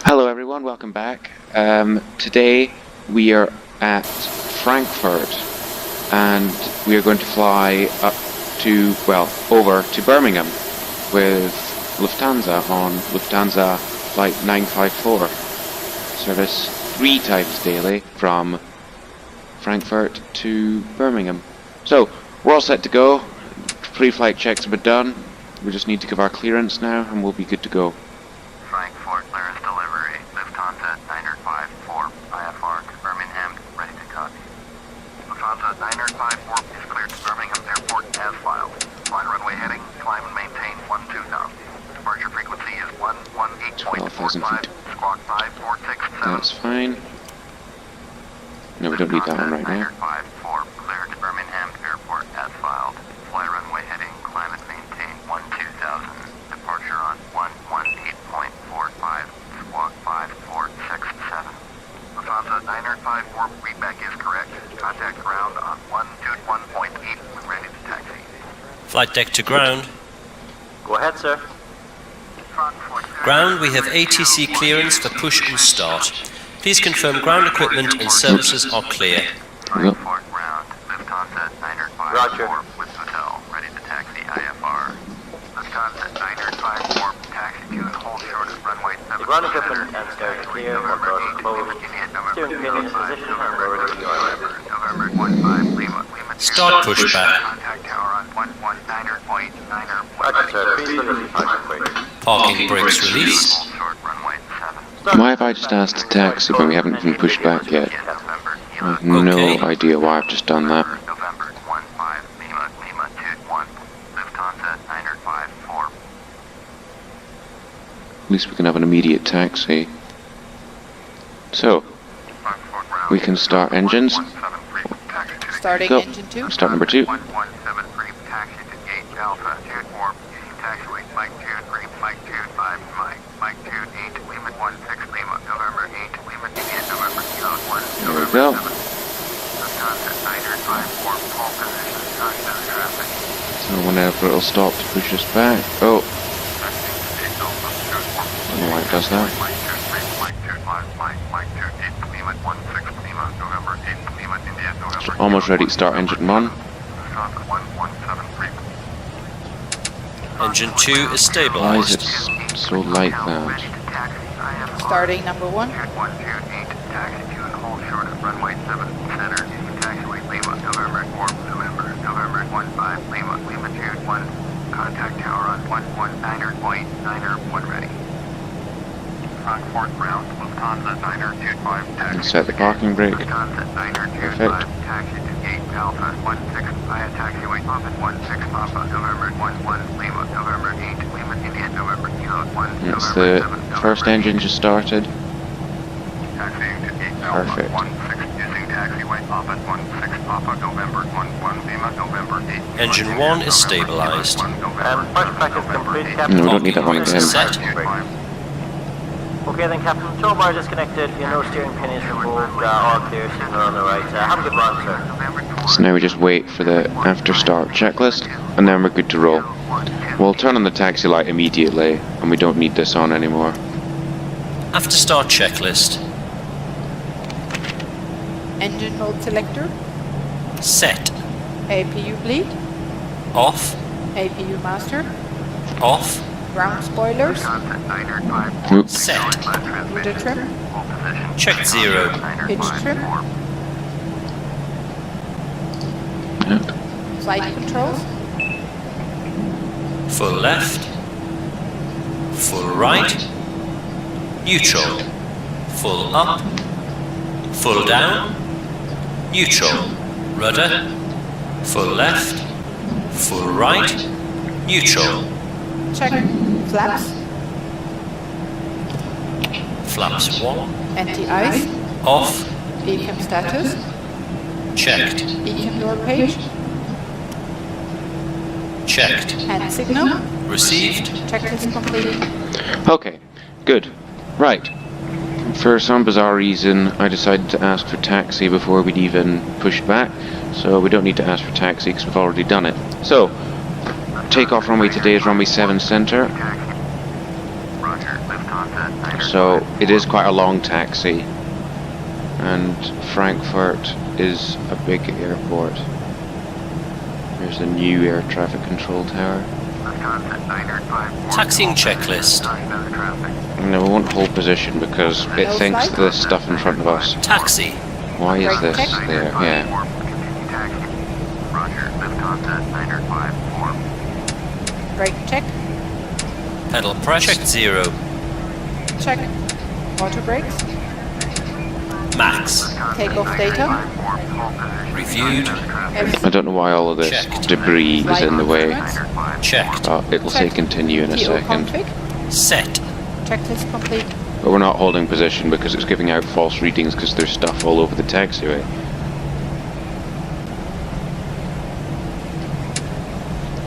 Hello everyone, welcome back. Today we are at Frankfurt and we are going to fly up to, well, over to Birmingham with Lufthansa on Lufthansa flight 954. Service 3 times daily from Frankfurt to Birmingham. So, we're all set to go. Pre-flight checks have been done. We just need to give our clearance now and we'll be good to go. Frankfurt clearance delivery, Lufthansa 954 IFR to Birmingham, ready to copy. Lufthansa 954 is cleared to Birmingham Airport as filed. Flying runway heading, climb and maintain 120,000. Departure frequency is 118.45, squawk 5467. That's fine. No, we don't need that one right now. 954 cleared to Birmingham Airport as filed. Fly runway heading, climb and maintain 120,000. Departure on 118.45, squawk 5467. Lufthansa 954, readback is correct. Contact ground on 121.8 when ready to taxi. Flight deck to ground. Go ahead, sir. Ground, we have ATC clearance for push and start. Please confirm ground equipment and services are clear. Frankfurt ground, Lufthansa 954 Roger. with hotel, ready to taxi IFR. Lufthansa 954, taxi to and hold short of runway 7. The ground equipment and stairs are clear, or doors closed. Steering pin is position and lower to the oil. November 15 Lima. Start pushback. Contact tower on 119.9. Roger, sir. Please release departure brake. Parking brakes released. Hold short runway 7. Why have I just asked to taxi when we haven't been pushed back yet? I have no Okay. idea why I've just done that. November 15 Lima 21. Lufthansa 954. At least we can have an immediate taxi. So, we can start engines. Starting Go. engine 2. Start number 2. 1173, taxi to gate Alpha 24, using taxiway Mike 23, Mike 25, Mike 28, Lima 16 Lima, November 8, Lima India, November Kilo 1, There we go. Lufthansa 954, pole position, touchdown traffic. So whenever it'll stop to push us back. Oh, I don't know why it does that. Mike 23, Mike 25, Mike 28, Lima 16 Lima, November 8, Lima India, November Almost ready to start engine 1. Lufthansa 1173. Engine 2 is Why is stabilized. it so like that? Starting number 1. 128, taxi to and hold short of runway 7, center, using taxiway Lima, November 4, November 15, Lima 21, contact tower on 119.9, ready. Frankfurt ground, Lufthansa 925, taxi. And set the parking brake. Lufthansa 925, Perfect. taxi to gate Alpha 16, via taxiway Papa 16 Papa, November 11, Lima, November 8, Lima India, November Kilo 1, It's November the 7, first November engine just started. Taxiing to gate Alpha Perfect. 16, using taxiway Papa 16 Papa, November 11 Lima, November 8. Engine 1 is stabilized. Pushback is complete, Captain. No, we don't need that one Parking again. brakes set. Okay then, Captain. Tow bar disconnected. Your nose steering pin is removed. All clear. Signal on the right. Have a good run, sir. So now we just wait for the after start checklist and then we're good to roll. We'll turn on the taxi light immediately and we don't need this on anymore. After start checklist. Engine mode selector. Set. APU bleed. Off. APU master. Off. Ground spoilers. Oops. Set. Rudder trim. Check 0. Pitch trim. Yep. Flight controls. Full left. Full right. Neutral. Full up. Full down. Neutral. Rudder. Full left. Full right. Neutral. Check. Flaps. Flaps 1. Anti-ice. Off. Beacon status. Checked. Beacon door page. Checked. Hand signal. Received. Checklist complete. Okay, good. Right. For some bizarre reason, I decided to ask for taxi before we'd even pushed back, so we don't need to ask for taxi because we've already done it. So, takeoff runway today is runway 7 center. Roger, So it is quite a long taxi, and Frankfurt is a big airport. There's a new air traffic control tower. Taxiing checklist. No, we won't hold position because it No thinks flight? there's stuff in front of us. Taxi. Why is Right, this check. there? Yeah. Roger, Lufthansa 954. Brake check. Pedal pressure. Check 0. Check. Auto brakes. Max. Takeoff data. Reviewed. I don't know why all of this Checked. debris is in the way. Checked. It will say continue in a TO second. config. Set. Checklist complete. But we're not holding position because it's giving out false readings because there's stuff all over the taxiway.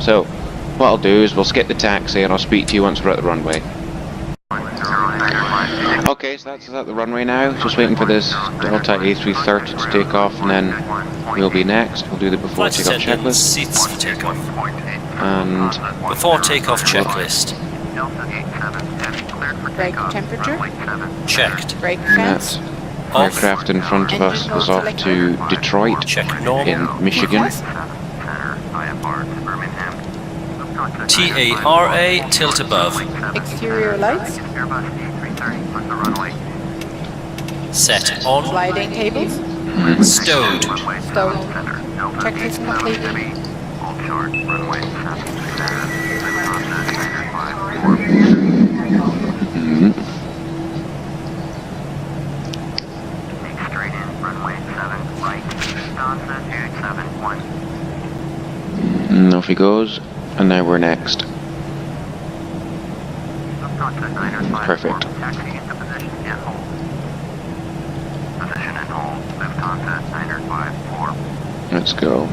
So, what I'll do is we'll skip the taxi and I'll speak to you once we're at the runway. Okay, so that's at the runway now. Just waiting for this Delta A330 to take off, and then we'll be next. We'll do the before Flight takeoff attendants, checklist. seats for takeoff. And Before takeoff checklist. Brake temperature. Checked. Brake that fans. Off. aircraft in front of us is off to Detroit Check normal. in Michigan. TARA, tilt above. Exterior lights. Set on. Sliding tables. Stowed. Stowed. Checklist complete. Straight in, runway 7 right, Lufthansa 271. And off he goes. And now we're next. Lufthansa 954. Perfect. Taxi into position and hold. Position and hold. Lufthansa 954. Let's go.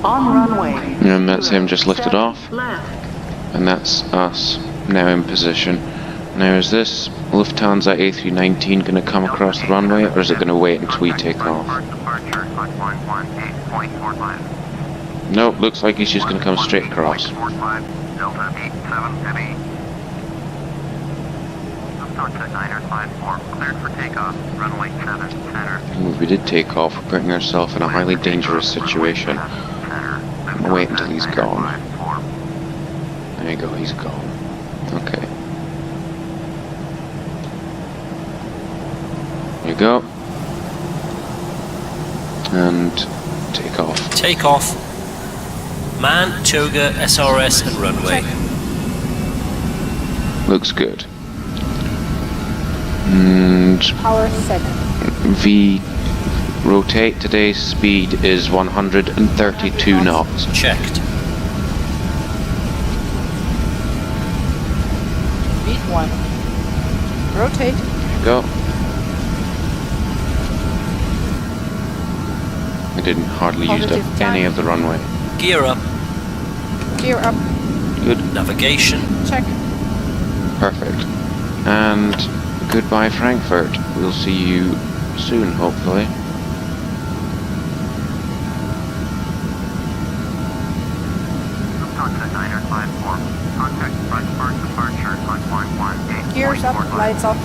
On runway. And that's him just lifted off. Left. And that's us now in position. Now is this Lufthansa A319 going to come across the runway, or is it going to wait until we take off? Departure, flight 118.45. Nope, looks like he's just going to come straight across. 45, Delta 87 heavy. Lufthansa 954, cleared for takeoff, runway 7, center. If we did take off, we're putting ourselves in a highly dangerous situation. We'll wait until he's gone. There you go, he's gone. Okay. There you go. And take off. Take off. Man, Choga, SRS and runway. Looks good. And Power 7. V rotate, today's speed is 132 knots. Checked. Speed 1. Rotate. Go. I didn't hardly use up Positive any time. of the runway. Gear up. Gear up. Good. Navigation. Check. Perfect. And goodbye Frankfurt. We'll see you soon, hopefully. Lufthansa 954, contact Frankfurt departure, flight 118.45. Gears up. Lights off.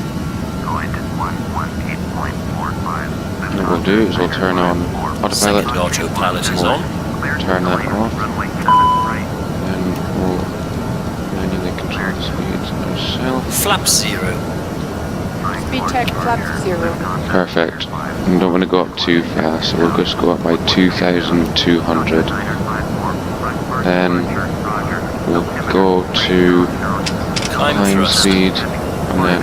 Going to 118.45. What we'll do is we'll turn on autopilot, Second autopilot is on. turn that off, Runway 7 right. then we'll manually control the speeds ourselves. Flap 0. Speed check. Flap 0. Perfect. We don't want to go up too fast, so we'll just go up by 2,200. Then we'll go to Climb climb thrust. speed, and then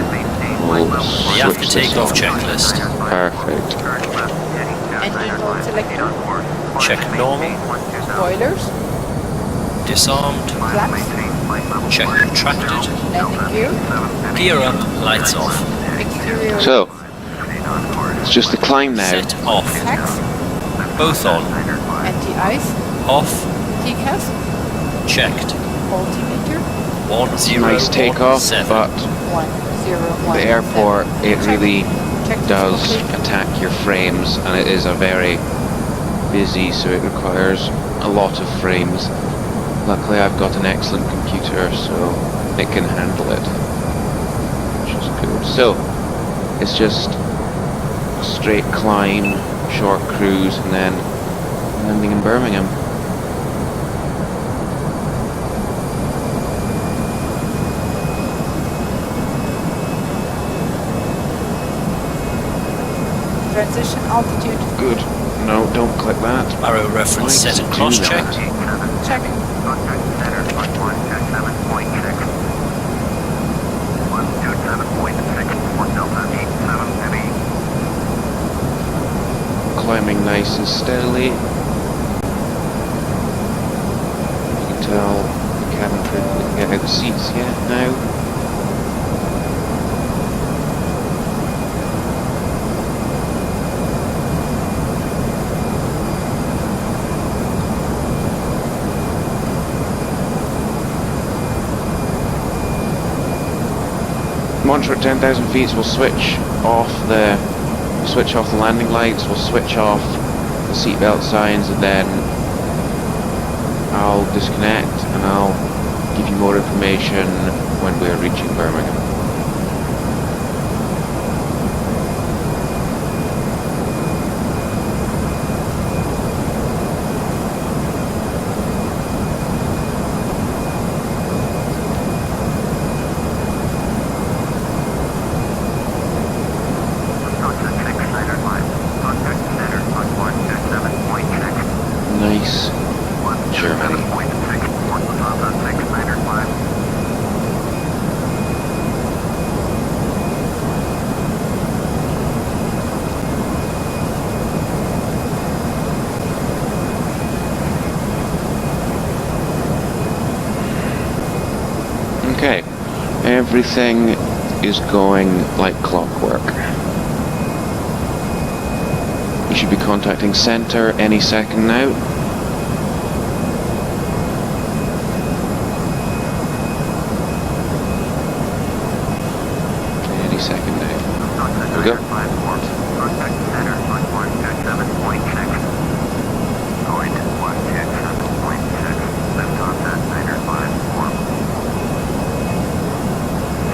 we'll The switch after this takeoff off. checklist. Perfect. Engine mode selector. Check normal. Spoilers. Disarmed. Flaps. Check contracted. Landing gear. Gear up. Lights off. Exterior So, it's just the climb now. Set off. tax. Both on. Anti-ice. Off. TCAS. Checked. Altimeter. 101. Nice takeoff, but 101. the airport, it really Check the does location. attack your frames, and it is a very busy, so it requires a lot of frames. Luckily I've got an excellent computer, so it can handle it, which is good. So it's just a straight climb, short cruise, and then landing in Birmingham. Transition altitude. Good. No, don't click that. Arrow reference Why set does and it do cross-check. that? Check. Contact center, 127.6. 127.6 for Delta 87 Heavy. Climbing nice and steadily. You can tell the cabin crew can get out the seats yet now. Once we're at 10,000 feet, we'll switch off the landing lights, we'll switch off the seatbelt signs, and then I'll disconnect and I'll give you more information when we're reaching Birmingham. Nice. Germany. Okay, everything is going like clockwork. We should be contacting center any second now. Any second now. There we go. Contact center on 127.6. Going to 127.6. Lufthansa 954.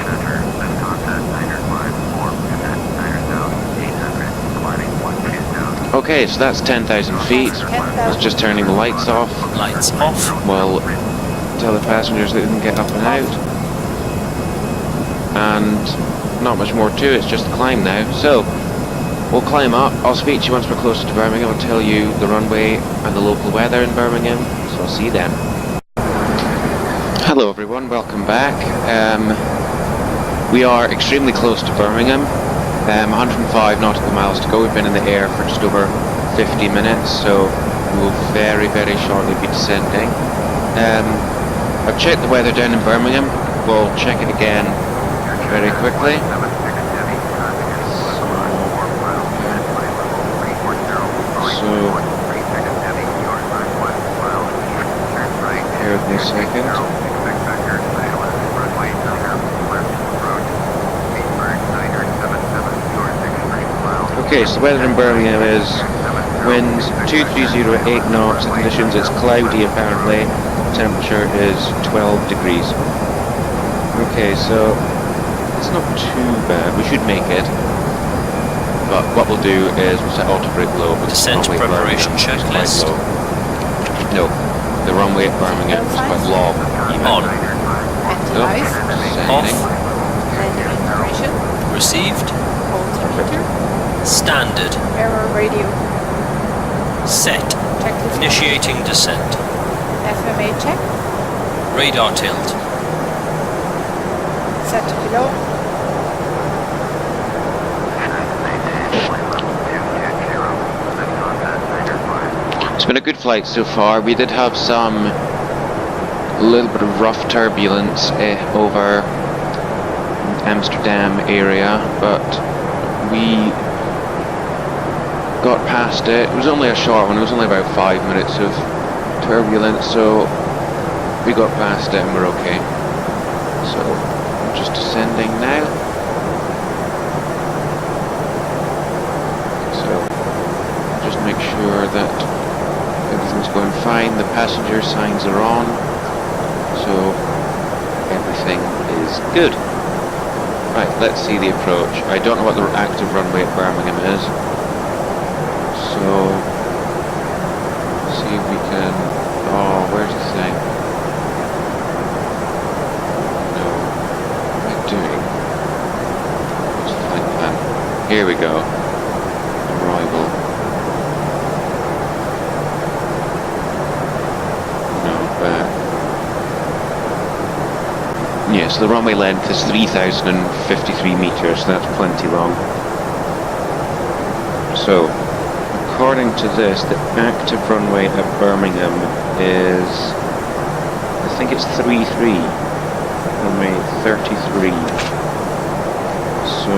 Center, Lufthansa 954. And then 9,800. Climbing 120. Okay, so that's 10,000 feet. That's just turning the lights off. Lights off. We'll tell the passengers they didn't get up and out. And not much more to it, it's just a climb now. So, we'll climb up. I'll speak to you once we're closer to Birmingham. I'll tell you the runway and the local weather in Birmingham. So I'll see you then. Hello everyone, welcome back. We are extremely close to Birmingham. 105 nautical miles to go. We've been in the air for just over 50 minutes, so we will very, very shortly be descending. I've checked the weather down in Birmingham. We'll check it again very quickly. So, bear with me a second. Okay, so the weather in Birmingham is winds 230 at 8 knots, the conditions it's cloudy apparently, temperature is 12 degrees. Okay, so it's not too bad, we should make it. But what we'll do is we'll set auto brake low. Descent preparation checklist. No, the runway at Birmingham is quite long. On. Anti-ice. Off. Landing information. Received. Altimeter. Standard. Error radio. Set. Checklist. Initiating descent. FMA check. Radar tilt. Set to below. It's been a good flight so far. We did have a little bit of rough turbulence over Amsterdam area, but we got past it. It was only a short one, it was only about 5 minutes of turbulence, so we got past it and we're okay. So, I'm just descending now. So, just make sure that everything's going fine. The passenger signs are on, so everything is good. Right, let's see the approach. I don't know what the active runway at Birmingham is, so see if we can. Oh, where's the thing? No, what am I doing? What's the flight plan? Here we go. Arrival. No, back. Yes, the runway length is 3,053 meters, that's plenty long. So, according to this, the active runway at Birmingham is, I think it's 33, runway 33. So,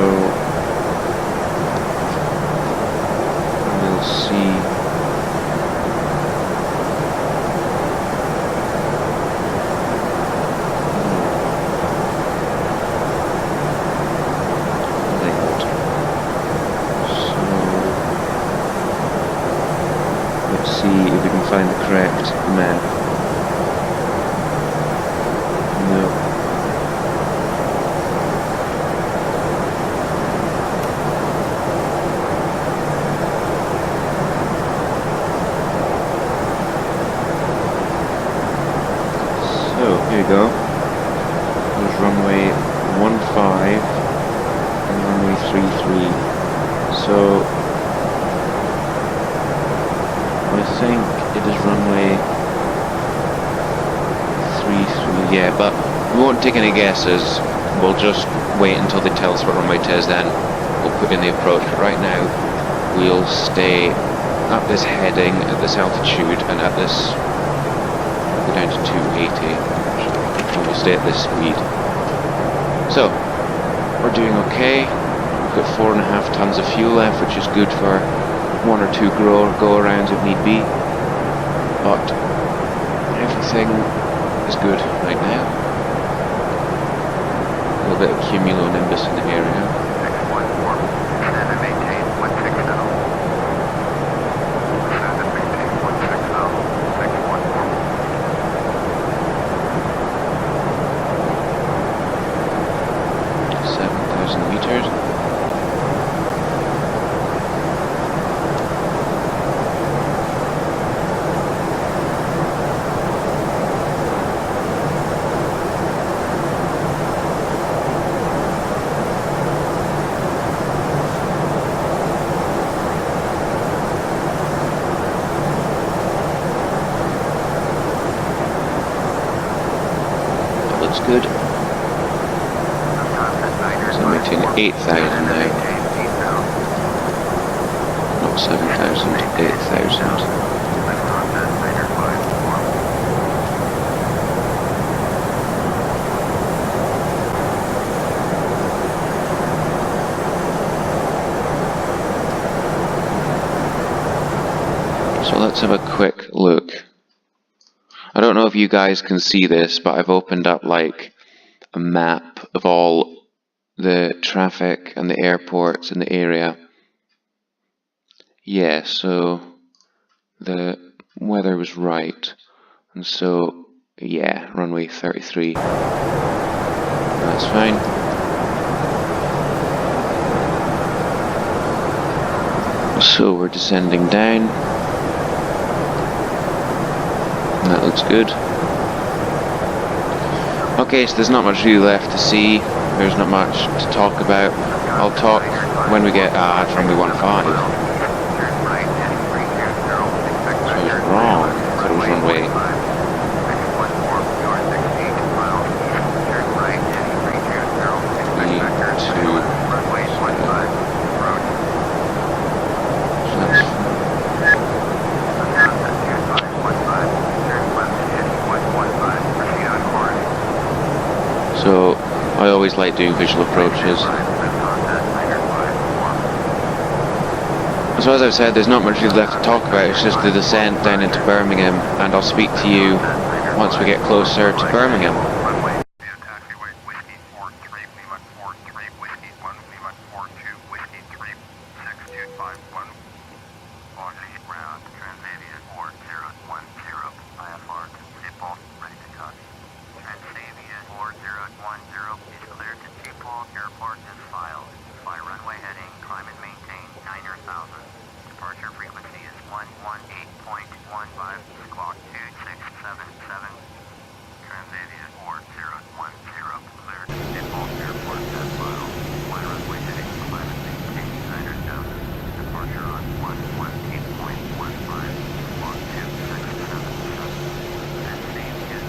we'll see. See if we can find the correct map. No. So, here we go. There's runway 15 and runway 33. So, I think it is runway 33, yeah, but we won't take any guesses. We'll just wait until they tell us what runway it is, then we'll put in the approach. But right now, we'll stay at this heading, at this altitude, and at this, go down to 280, and we'll stay at this speed. So, we're doing okay. We've got 4.5 tons of fuel left, which is good for 1 or 2 go-arounds if need be, but everything is good right now. A little bit of cumulonimbus in the area. 614, descend and maintain 160. Descend and maintain 160, 614. 7,000 meters. Good. So I'm maintaining 8,000 now. Not 7,000, 8,000. So let's have a quick look. I don't know if you guys can see this, but I've opened up like a map of all the traffic and the airports in the area. Yeah, so the weather was right. And so, yeah, runway 33. That's fine. So we're descending down. That looks good. Okay, so there's not much really left to see. There's not much to talk about. I'll talk when we get it's runway 15. So I was wrong. I thought it was runway. So I always like doing visual approaches. So as I've said, there's not much left to talk about. It's just the descent down into Birmingham, and I'll speak to you once we get closer to Birmingham. Runway via taxiway Whiskey 43, Lima 43, Whiskey 1, Lima 42, Whiskey 3, 6251. Launching ground, Transavia 4010, IFR to Schiphol, ready to copy. Transavia 4010 is cleared to Schiphol, airport is filed. Fly runway heading, climb and maintain 9,000. Departure frequency is 118.15, squawk 2677. Transavia 4010, cleared to Schiphol, airport as filed. Fly runway heading, climb and maintain 9,000. Departure on 118.15, squawk 2677. Transavia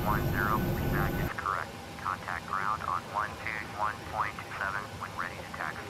4010, feedback is correct. Contact ground on 121.7 when ready to taxi.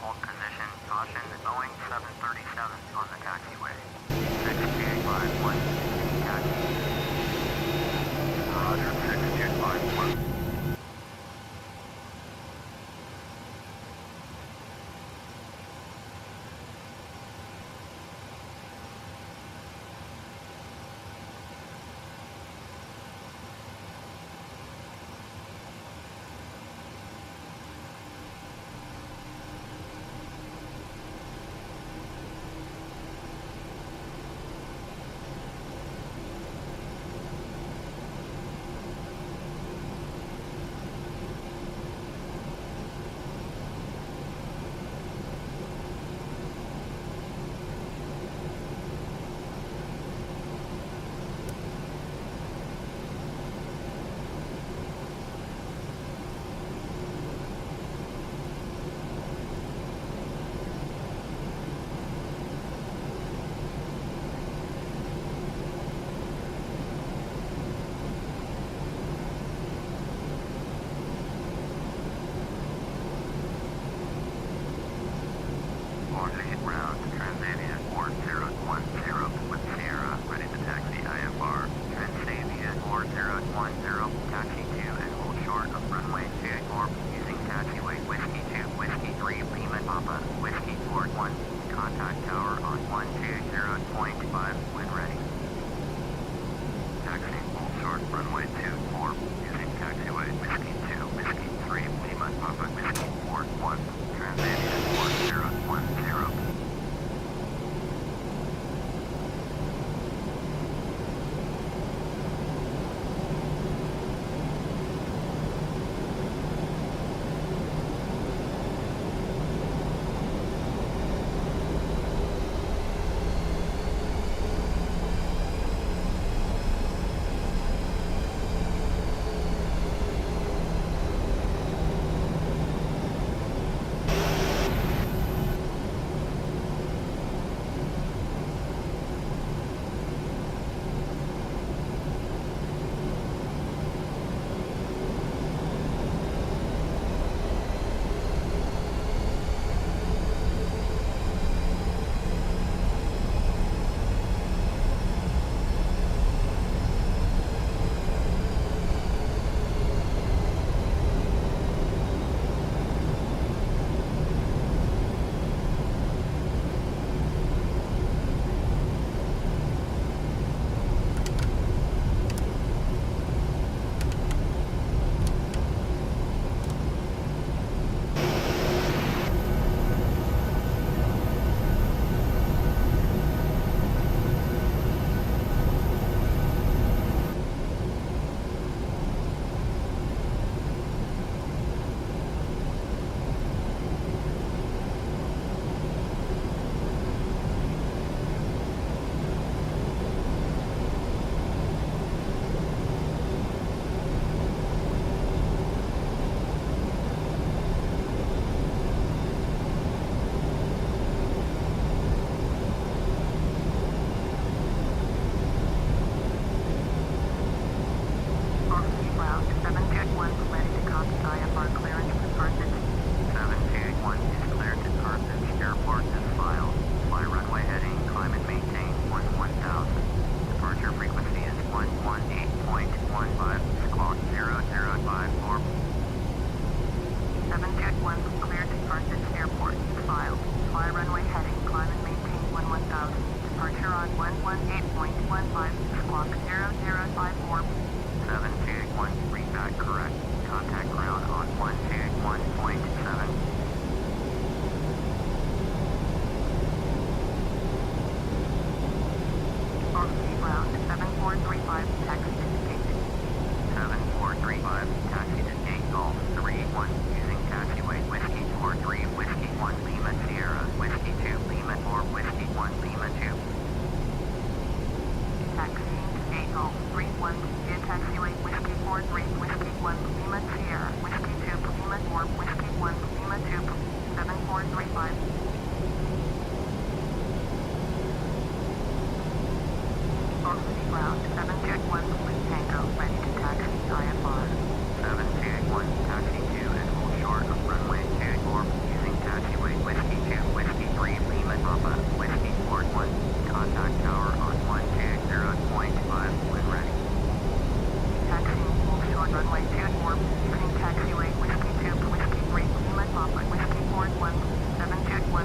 Hold position. Caution, Boeing 737 on the taxiway. 6251. Taxi. Roger, 6251. on 118.15, squawk 0054. 721, read back correct. Contact ground on 121.7. Ground 7435, taxi to gate. 7435, taxi to gate Golf 31, using taxiway Whiskey 43, Whiskey 1 Lima Sierra, Whiskey 2 Lima 4, Whiskey 1 Lima 2. Taxiing to gate Golf 31, via taxiway Whiskey 43, Whiskey 1 Lima Sierra, Whiskey 2 Lima 4, Whiskey 1 Lima 2, 7435. Ground 721, Tango, ready to taxi IFR. 721, taxi 2 and hold short of runway 24, using taxiway Whiskey 2, Whiskey 3, Lima Papa, Whiskey 41, contact tower on 120.5 when ready. Taxiing hold short runway 24, using taxiway Whiskey 2, Whiskey 3, Lima Papa, Whiskey 41, 721.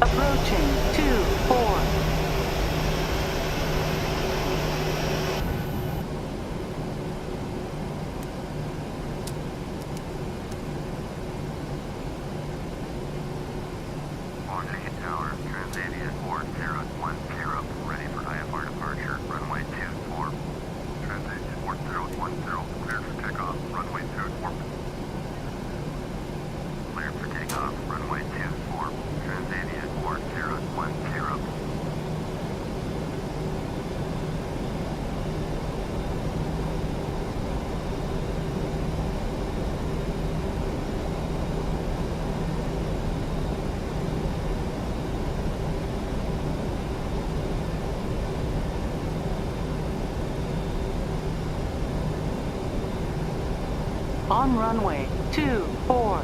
Approaching 24. Washington Tower, Transavia 4010, ready for IFR departure, runway 24. Transavia 4010, cleared for takeoff, runway 24. Cleared for takeoff, runway 24. Transavia 4010. On runway 24.